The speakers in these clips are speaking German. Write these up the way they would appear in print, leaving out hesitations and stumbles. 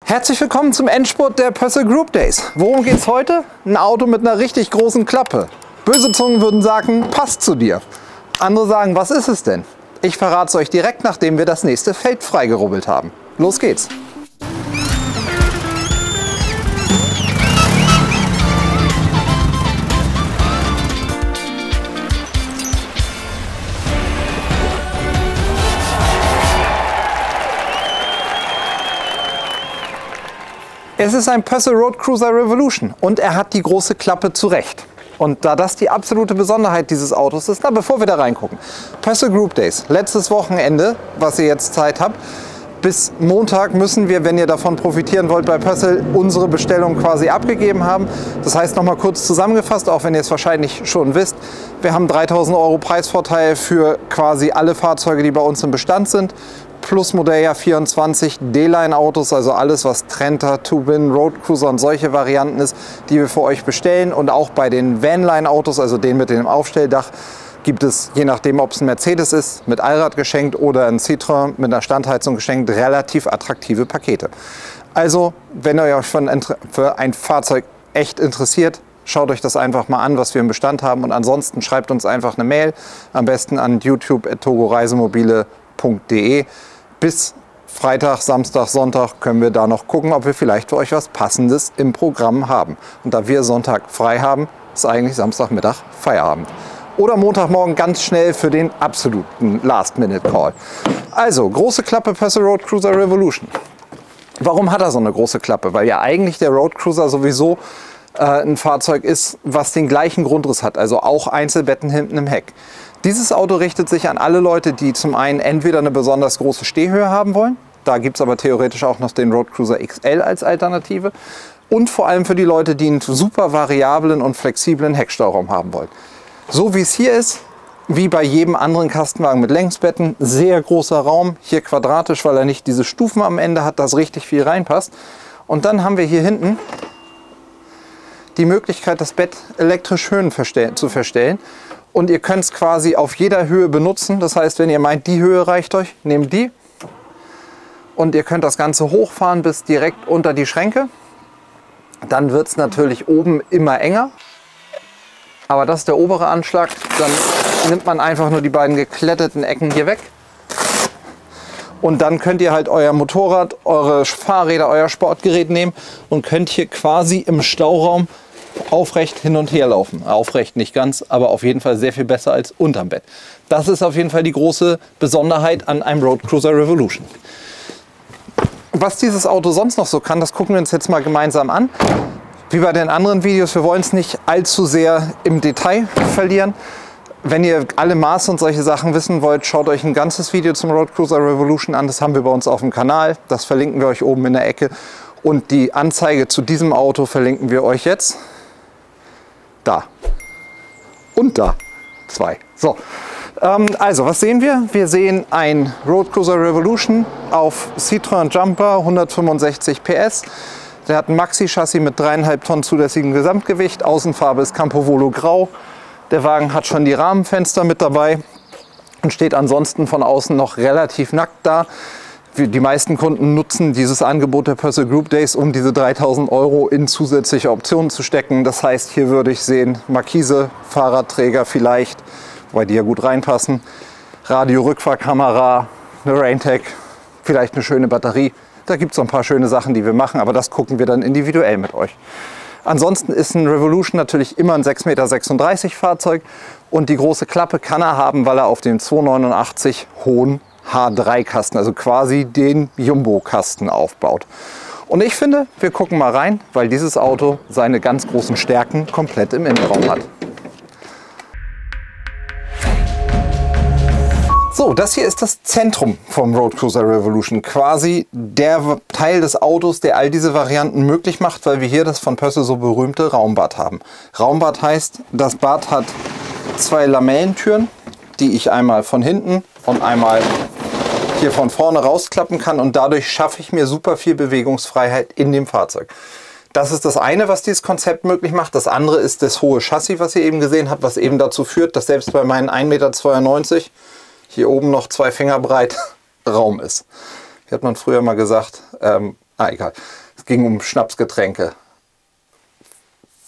Herzlich willkommen zum Endspurt der Pössl Group Days. Worum geht's heute? Ein Auto mit einer richtig großen Klappe. Böse Zungen würden sagen, passt zu dir. Andere sagen, was ist es denn? Ich verrate es euch direkt, nachdem wir das nächste Feld freigerubbelt haben. Los geht's! Es ist ein Pössl Road Cruiser Revolution und er hat die große Klappe zurecht. Und da das die absolute Besonderheit dieses Autos ist, na bevor wir da reingucken, Pössl Group Days, letztes Wochenende, was ihr jetzt Zeit habt, bis Montag müssen wir, wenn ihr davon profitieren wollt, bei Pössl unsere Bestellung quasi abgegeben haben. Das heißt, nochmal kurz zusammengefasst, auch wenn ihr es wahrscheinlich schon wisst, wir haben 3.000 € Preisvorteil für quasi alle Fahrzeuge, die bei uns im Bestand sind. Plus Modelljahr 24 D-Line-Autos, also alles, was Trenta, Twin, Road Cruiser und solche Varianten ist, die wir für euch bestellen. Und auch bei den Vanline-Autos, also den mit dem Aufstelldach, gibt es, je nachdem, ob es ein Mercedes ist, mit Allrad geschenkt oder ein Citroën mit einer Standheizung geschenkt, relativ attraktive Pakete. Also, wenn ihr euch für ein Fahrzeug echt interessiert, schaut euch das einfach mal an, was wir im Bestand haben. Und ansonsten schreibt uns einfach eine Mail, am besten an youtube@togoreisemobile.de. Bis Freitag, Samstag, Sonntag können wir da noch gucken, ob wir vielleicht für euch was Passendes im Programm haben. Und da wir Sonntag frei haben, ist eigentlich Samstagmittag Feierabend. Oder Montagmorgen ganz schnell für den absoluten Last-Minute-Call. Also, große Klappe Pössl Road Cruiser Revolution. Warum hat er so eine große Klappe? Weil ja eigentlich der Road Cruiser sowieso ein Fahrzeug ist, was den gleichen Grundriss hat, also auch Einzelbetten hinten im Heck. Dieses Auto richtet sich an alle Leute, die zum einen entweder eine besonders große Stehhöhe haben wollen, da gibt es aber theoretisch auch noch den Road Cruiser XL als Alternative, und vor allem für die Leute, die einen super variablen und flexiblen Heckstauraum haben wollen. So wie es hier ist, wie bei jedem anderen Kastenwagen mit Längsbetten, sehr großer Raum, hier quadratisch, weil er nicht diese Stufen am Ende hat, dass richtig viel reinpasst. Und dann haben wir hier hinten die Möglichkeit, das Bett elektrisch Höhen zu verstellen. Und ihr könnt es quasi auf jeder Höhe benutzen. Das heißt, wenn ihr meint, die Höhe reicht euch, nehmt die. Und ihr könnt das Ganze hochfahren bis direkt unter die Schränke. Dann wird es natürlich oben immer enger. Aber das ist der obere Anschlag. Dann nimmt man einfach nur die beiden gekletterten Ecken hier weg. Und dann könnt ihr halt euer Motorrad, eure Fahrräder, euer Sportgerät nehmen und könnt hier quasi im Stauraum aufrecht hin und her laufen. Aufrecht nicht ganz, aber auf jeden Fall sehr viel besser als unterm Bett. Das ist auf jeden Fall die große Besonderheit an einem Road Cruiser Revolution. Was dieses Auto sonst noch so kann, das gucken wir uns jetzt mal gemeinsam an. Wie bei den anderen Videos, wir wollen es nicht allzu sehr im Detail verlieren. Wenn ihr alle Maße und solche Sachen wissen wollt, schaut euch ein ganzes Video zum Road Cruiser Revolution an. Das haben wir bei uns auf dem Kanal. Das verlinken wir euch oben in der Ecke. Und die Anzeige zu diesem Auto verlinken wir euch jetzt da. Und da. Zwei. So. Also, was sehen wir? Wir sehen ein Road Cruiser Revolution auf Citroën Jumper, 165 PS. Der hat ein Maxi-Chassis mit 3,5 Tonnen zulässigem Gesamtgewicht. Außenfarbe ist Campovolo Grau. Der Wagen hat schon die Rahmenfenster mit dabei und steht ansonsten von außen noch relativ nackt da. Die meisten Kunden nutzen dieses Angebot der Pössl Group Days, um diese 3.000 € in zusätzliche Optionen zu stecken. Das heißt, hier würde ich sehen, Markise, Fahrradträger vielleicht, wobei die ja gut reinpassen, Radio-Rückfahrkamera, eine Raintec, vielleicht eine schöne Batterie. Da gibt es so ein paar schöne Sachen, die wir machen, aber das gucken wir dann individuell mit euch. Ansonsten ist ein Revolution natürlich immer ein 6,36 Meter Fahrzeug und die große Klappe kann er haben, weil er auf dem 2,89 hohen H3-Kasten, also quasi den Jumbo-Kasten aufbaut. Und ich finde, wir gucken mal rein, weil dieses Auto seine ganz großen Stärken komplett im Innenraum hat. So, das hier ist das Zentrum vom Road Cruiser Revolution. Quasi der Teil des Autos, der all diese Varianten möglich macht, weil wir hier das von Pössl so berühmte Raumbad haben. Raumbad heißt, das Bad hat zwei Lamellentüren, die ich einmal von hinten und einmal hier von vorne rausklappen kann. Und dadurch schaffe ich mir super viel Bewegungsfreiheit in dem Fahrzeug. Das ist das eine, was dieses Konzept möglich macht. Das andere ist das hohe Chassis, was ihr eben gesehen habt, was eben dazu führt, dass selbst bei meinen 1,92 Meter hier oben noch 2 Finger breit Raum ist. Wie hat man früher mal gesagt, egal. Es ging um Schnapsgetränke.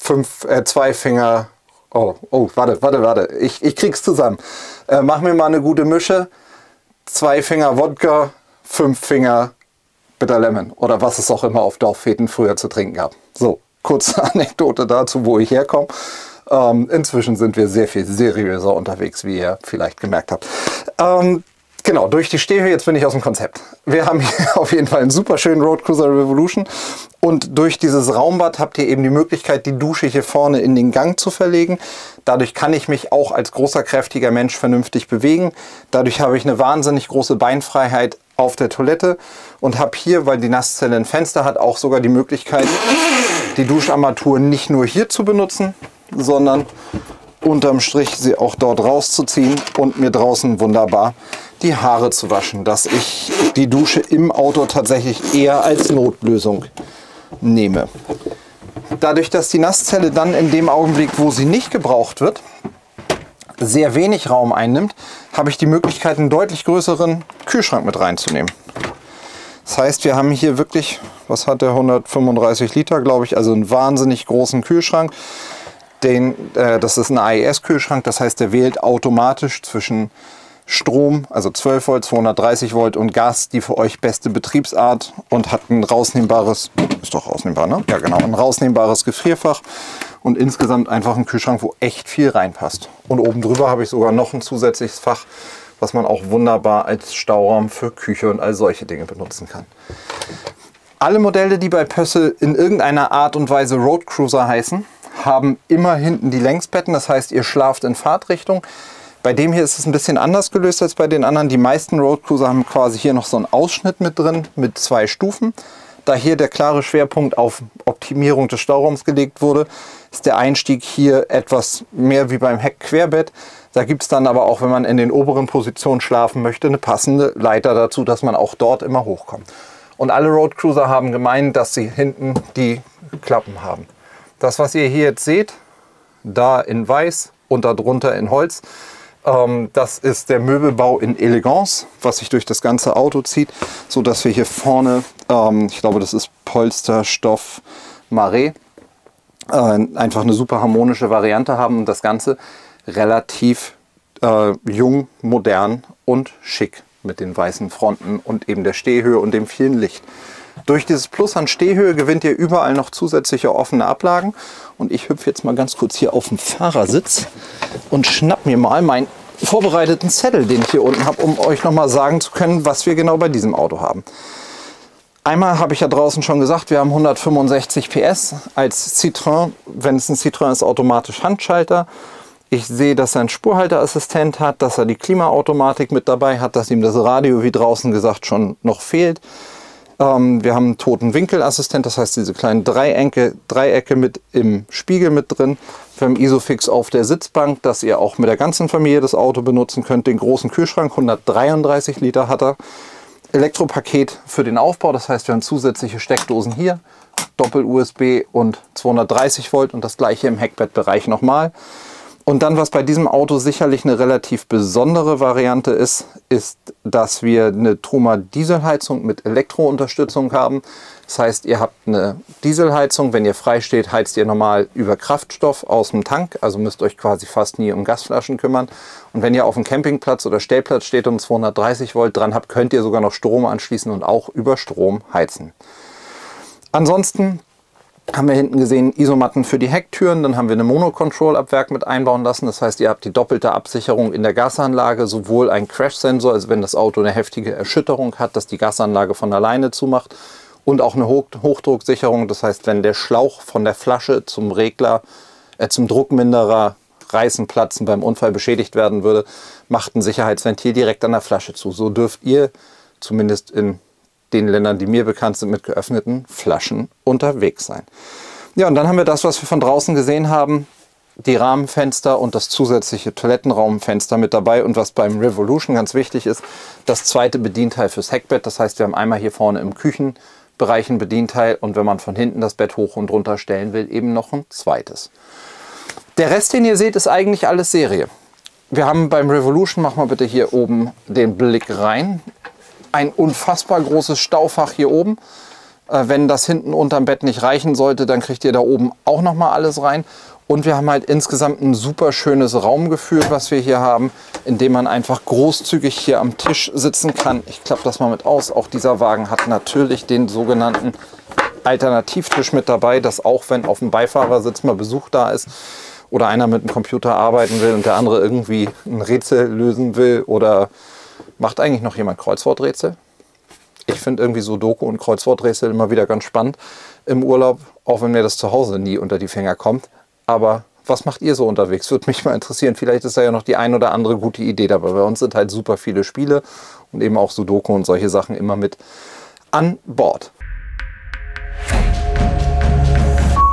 2 Finger. Oh, warte. Ich krieg's zusammen. Mach mir mal eine gute Mische. 2 Finger Wodka, 5 Finger Bitter Lemon. Oder was es auch immer auf Dorffeten früher zu trinken gab. So, kurze Anekdote dazu, wo ich herkomme. Inzwischen sind wir sehr viel seriöser unterwegs, wie ihr vielleicht gemerkt habt. Genau, durch die Stehhöhe, jetzt bin ich aus dem Konzept. Wir haben hier auf jeden Fall einen super schönen Road Cruiser Revolution und durch dieses Raumbad habt ihr eben die Möglichkeit, die Dusche hier vorne in den Gang zu verlegen. Dadurch kann ich mich auch als großer, kräftiger Mensch vernünftig bewegen. Dadurch habe ich eine wahnsinnig große Beinfreiheit auf der Toilette und habe hier, weil die Nasszelle ein Fenster hat, auch sogar die Möglichkeit, die Duscharmatur nicht nur hier zu benutzen, sondern unterm Strich sie auch dort rauszuziehen und mir draußen wunderbar die Haare zu waschen, dass ich die Dusche im Auto tatsächlich eher als Notlösung nehme. Dadurch, dass die Nasszelle dann in dem Augenblick, wo sie nicht gebraucht wird, sehr wenig Raum einnimmt, habe ich die Möglichkeit, einen deutlich größeren Kühlschrank mit reinzunehmen. Das heißt, wir haben hier wirklich, was hat der, 135 Liter, glaube ich, also einen wahnsinnig großen Kühlschrank. Das ist ein AES-Kühlschrank, das heißt, der wählt automatisch zwischen Strom, also 12 Volt, 230 Volt und Gas, die für euch beste Betriebsart und hat ein rausnehmbares, ist doch rausnehmbar, ne? Ja genau, ein rausnehmbares Gefrierfach und insgesamt einfach ein Kühlschrank, wo echt viel reinpasst. Und oben drüber habe ich sogar noch ein zusätzliches Fach, was man auch wunderbar als Stauraum für Küche und all solche Dinge benutzen kann. Alle Modelle, die bei Pössl in irgendeiner Art und Weise Road Cruiser heißen, haben immer hinten die Längsbetten, das heißt, ihr schlaft in Fahrtrichtung. Bei dem hier ist es ein bisschen anders gelöst als bei den anderen. Die meisten Road Cruiser haben quasi hier noch so einen Ausschnitt mit drin, mit 2 Stufen. Da hier der klare Schwerpunkt auf Optimierung des Stauraums gelegt wurde, ist der Einstieg hier etwas mehr wie beim Heckquerbett. Da gibt es dann aber auch, wenn man in den oberen Positionen schlafen möchte, eine passende Leiter dazu, dass man auch dort immer hochkommt. Und alle Road Cruiser haben gemeint, dass sie hinten die Klappen haben. Das, was ihr hier jetzt seht, da in weiß und darunter in Holz, das ist der Möbelbau in Elegance, was sich durch das ganze Auto zieht, so dass wir hier vorne, ich glaube, das ist Polsterstoff Marais, einfach eine super harmonische Variante haben und das Ganze relativ jung, modern und schick mit den weißen Fronten und eben der Stehhöhe und dem vielen Licht. Durch dieses Plus an Stehhöhe gewinnt ihr überall noch zusätzliche offene Ablagen. Und ich hüpfe jetzt mal ganz kurz hier auf den Fahrersitz und schnapp mir mal meinen vorbereiteten Zettel, den ich hier unten habe, um euch noch mal sagen zu können, was wir genau bei diesem Auto haben. Einmal habe ich ja draußen schon gesagt, wir haben 165 PS als Citroën. Wenn es ein Citroën ist, automatisch Handschalter. Ich sehe, dass er einen Spurhalteassistent hat, dass er die Klimaautomatik mit dabei hat, dass ihm das Radio, wie draußen gesagt, schon noch fehlt. Wir haben einen Totenwinkelassistent, das heißt diese kleinen Dreiecke mit im Spiegel mit drin. Wir haben Isofix auf der Sitzbank, dass ihr auch mit der ganzen Familie das Auto benutzen könnt. Den großen Kühlschrank, 133 Liter hat er. Elektropaket für den Aufbau, das heißt wir haben zusätzliche Steckdosen hier, Doppel-USB und 230 Volt und das gleiche im Heckbettbereich nochmal. Und dann, was bei diesem Auto sicherlich eine relativ besondere Variante ist, ist, dass wir eine Truma Dieselheizung mit Elektrounterstützung haben. Das heißt, ihr habt eine Dieselheizung, wenn ihr frei steht, heizt ihr normal über Kraftstoff aus dem Tank, also müsst euch quasi fast nie um Gasflaschen kümmern. Und wenn ihr auf dem Campingplatz oder Stellplatz steht und 230 Volt dran habt, könnt ihr sogar noch Strom anschließen und auch über Strom heizen. Ansonsten haben wir hinten gesehen Isomatten für die Hecktüren, dann haben wir eine Mono-Control-Abwerk mit einbauen lassen. Das heißt, ihr habt die doppelte Absicherung in der Gasanlage, sowohl ein Crash-Sensor, also wenn das Auto eine heftige Erschütterung hat, dass die Gasanlage von alleine zumacht, und auch eine Hochdrucksicherung. Das heißt, wenn der Schlauch von der Flasche zum Regler, zum Druckminderer reißen, platzen, beim Unfall beschädigt werden würde, macht ein Sicherheitsventil direkt an der Flasche zu. So dürft ihr, zumindest in den Ländern, die mir bekannt sind, mit geöffneten Flaschen unterwegs sein. Ja, und dann haben wir das, was wir von draußen gesehen haben, die Rahmenfenster und das zusätzliche Toilettenraumfenster mit dabei. Und was beim Revolution ganz wichtig ist, das zweite Bedienteil fürs Heckbett. Das heißt, wir haben einmal hier vorne im Küchenbereich ein Bedienteil und wenn man von hinten das Bett hoch und runter stellen will, eben noch ein zweites. Der Rest, den ihr seht, ist eigentlich alles Serie. Wir haben beim Revolution, mach mal bitte hier oben den Blick rein, ein unfassbar großes Staufach hier oben. Wenn das hinten unterm Bett nicht reichen sollte, dann kriegt ihr da oben auch noch mal alles rein. Und wir haben halt insgesamt ein super schönes Raumgefühl, was wir hier haben, in dem man einfach großzügig hier am Tisch sitzen kann. Ich klappe das mal mit aus. Auch dieser Wagen hat natürlich den sogenannten Alternativtisch mit dabei, dass auch wenn auf dem Beifahrersitz mal Besuch da ist oder einer mit dem Computer arbeiten will und der andere irgendwie ein Rätsel lösen will oder macht eigentlich noch jemand Kreuzworträtsel? Ich finde irgendwie Sudoku und Kreuzworträtsel immer wieder ganz spannend im Urlaub, auch wenn mir das zu Hause nie unter die Finger kommt. Aber was macht ihr so unterwegs? Würde mich mal interessieren. Vielleicht ist da ja noch die ein oder andere gute Idee dabei. Bei uns sind halt super viele Spiele und eben auch Sudoku und solche Sachen immer mit an Bord.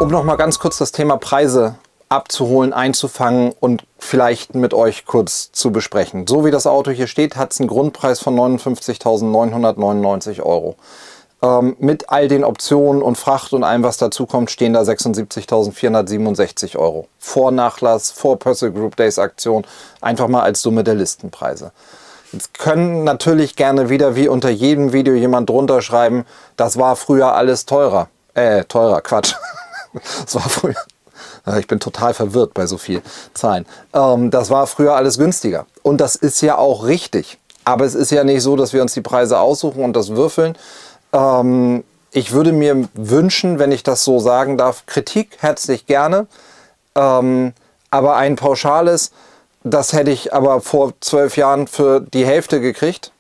Um noch mal ganz kurz das Thema Preise abzuholen, einzufangen und vielleicht mit euch kurz zu besprechen. So wie das Auto hier steht, hat es einen Grundpreis von 59.999 €. Mit all den Optionen und Fracht und allem, was dazu kommt, stehen da 76.467 €. Vor Nachlass, vor Purcell Group Days Aktion, einfach mal als Summe der Listenpreise. Jetzt können natürlich gerne wieder wie unter jedem Video jemand drunter schreiben, das war früher alles teurer. Teurer, Quatsch. Das war früher. Ich bin total verwirrt bei so viel Zahlen. Das war früher alles günstiger. Und das ist ja auch richtig. Aber es ist ja nicht so, dass wir uns die Preise aussuchen und das würfeln. Ich würde mir wünschen, wenn ich das so sagen darf, Kritik herzlich gerne. Aber ein pauschales, das hätte ich aber vor 12 Jahren für die Hälfte gekriegt.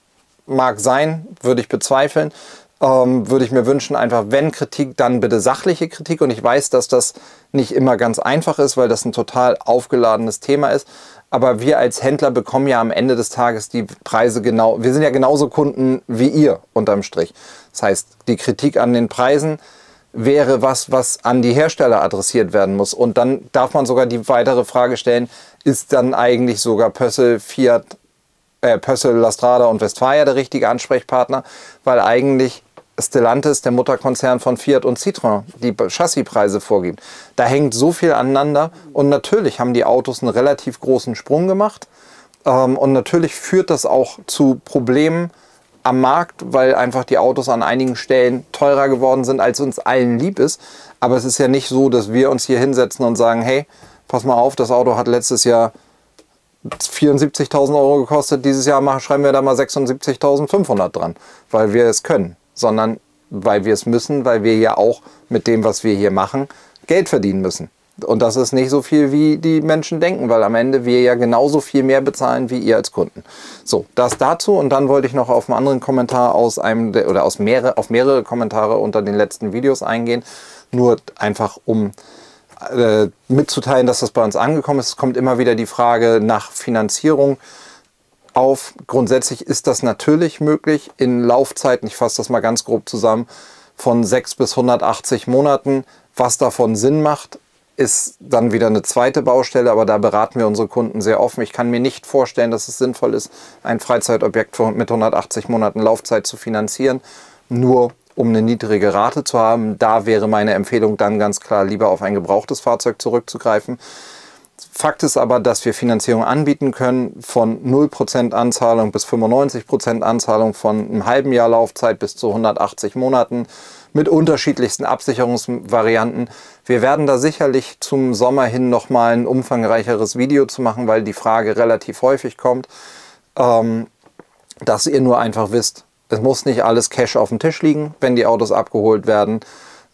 Mag sein, würde ich bezweifeln. Würde ich mir wünschen, einfach wenn Kritik, dann bitte sachliche Kritik. Und ich weiß, dass das nicht immer ganz einfach ist, weil das ein total aufgeladenes Thema ist. Aber wir als Händler bekommen ja am Ende des Tages die Preise genau. Wir sind ja genauso Kunden wie ihr unterm Strich. Das heißt, die Kritik an den Preisen wäre was an die Hersteller adressiert werden muss. Und dann darf man sogar die weitere Frage stellen, ist dann eigentlich sogar Purcell, Fiat, Purcell, Lastrada und Westfalia der richtige Ansprechpartner? Weil eigentlich Stellantis, der Mutterkonzern von Fiat und Citroën, die Chassispreise vorgibt. Da hängt so viel aneinander und natürlich haben die Autos einen relativ großen Sprung gemacht und natürlich führt das auch zu Problemen am Markt, weil einfach die Autos an einigen Stellen teurer geworden sind, als uns allen lieb ist. Aber es ist ja nicht so, dass wir uns hier hinsetzen und sagen, hey, pass mal auf, das Auto hat letztes Jahr 74.000 € gekostet, dieses Jahr schreiben wir da mal 76.500 dran, weil wir es können. Sondern weil wir es müssen, weil wir ja auch mit dem, was wir hier machen, Geld verdienen müssen. Und das ist nicht so viel, wie die Menschen denken, weil am Ende wir ja genauso viel mehr bezahlen, wie ihr als Kunden. So, das dazu. Und dann wollte ich noch auf einen anderen Kommentar auf mehrere Kommentare unter den letzten Videos eingehen. Nur einfach, um mitzuteilen, dass das bei uns angekommen ist. Es kommt immer wieder die Frage nach Finanzierung auf. Grundsätzlich ist das natürlich möglich in Laufzeiten, ich fasse das mal ganz grob zusammen, von 6 bis 180 Monaten. Was davon Sinn macht, ist dann wieder eine zweite Baustelle, aber da beraten wir unsere Kunden sehr offen. Ich kann mir nicht vorstellen, dass es sinnvoll ist, ein Freizeitobjekt mit 180 Monaten Laufzeit zu finanzieren, nur um eine niedrige Rate zu haben. Da wäre meine Empfehlung dann ganz klar, lieber auf ein gebrauchtes Fahrzeug zurückzugreifen. Fakt ist aber, dass wir Finanzierung anbieten können von 0% Anzahlung bis 95% Anzahlung, von einem halben Jahr Laufzeit bis zu 180 Monaten mit unterschiedlichsten Absicherungsvarianten. Wir werden da sicherlich zum Sommer hin nochmal ein umfangreicheres Video zu machen, weil die Frage relativ häufig kommt, dass ihr nur einfach wisst, es muss nicht alles Cash auf dem Tisch liegen, wenn die Autos abgeholt werden.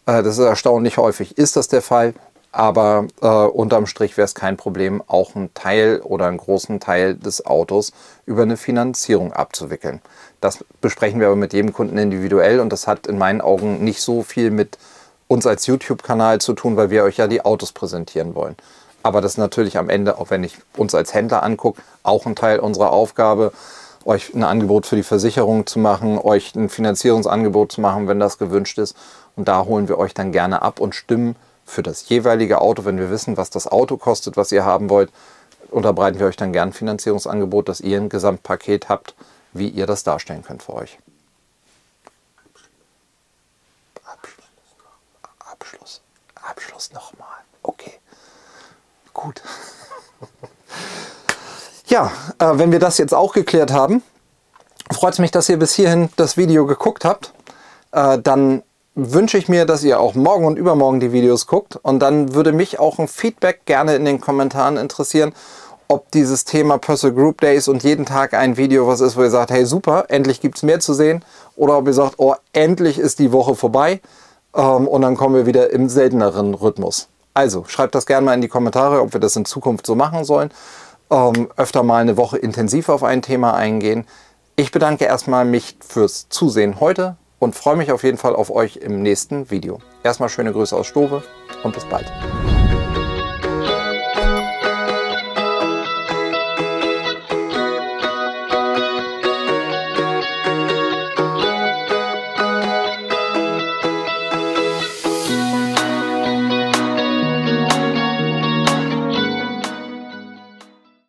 Das ist erstaunlich häufig, ist das der Fall. Aber unterm Strich wäre es kein Problem, auch einen Teil oder einen großen Teil des Autos über eine Finanzierung abzuwickeln. Das besprechen wir aber mit jedem Kunden individuell und das hat in meinen Augen nicht so viel mit uns als YouTube-Kanal zu tun, weil wir euch ja die Autos präsentieren wollen. Aber das ist natürlich am Ende, auch wenn ich uns als Händler angucke, auch ein Teil unserer Aufgabe, euch ein Angebot für die Versicherung zu machen, euch ein Finanzierungsangebot zu machen, wenn das gewünscht ist. Und da holen wir euch dann gerne ab und stimmen für das jeweilige Auto, wenn wir wissen, was das Auto kostet, was ihr haben wollt, unterbreiten wir euch dann gerne ein Finanzierungsangebot, dass ihr ein Gesamtpaket habt, wie ihr das darstellen könnt für euch. Abschluss nochmal. Okay, gut. Ja, wenn wir das jetzt auch geklärt haben, freut es mich, dass ihr bis hierhin das Video geguckt habt. Dann wünsche ich mir, dass ihr auch morgen und übermorgen die Videos guckt. Und dann würde mich auch ein Feedback gerne in den Kommentaren interessieren, ob dieses Thema Personal Group Days und jeden Tag ein Video was ist, wo ihr sagt, hey super, endlich gibt es mehr zu sehen. Oder ob ihr sagt, oh, endlich ist die Woche vorbei und dann kommen wir wieder im selteneren Rhythmus. Also schreibt das gerne mal in die Kommentare, ob wir das in Zukunft so machen sollen. Öfter mal eine Woche intensiv auf ein Thema eingehen. Ich bedanke erstmal mich fürs Zusehen heute und freue mich auf jeden Fall auf euch im nächsten Video. Erstmal schöne Grüße aus Stove und bis bald.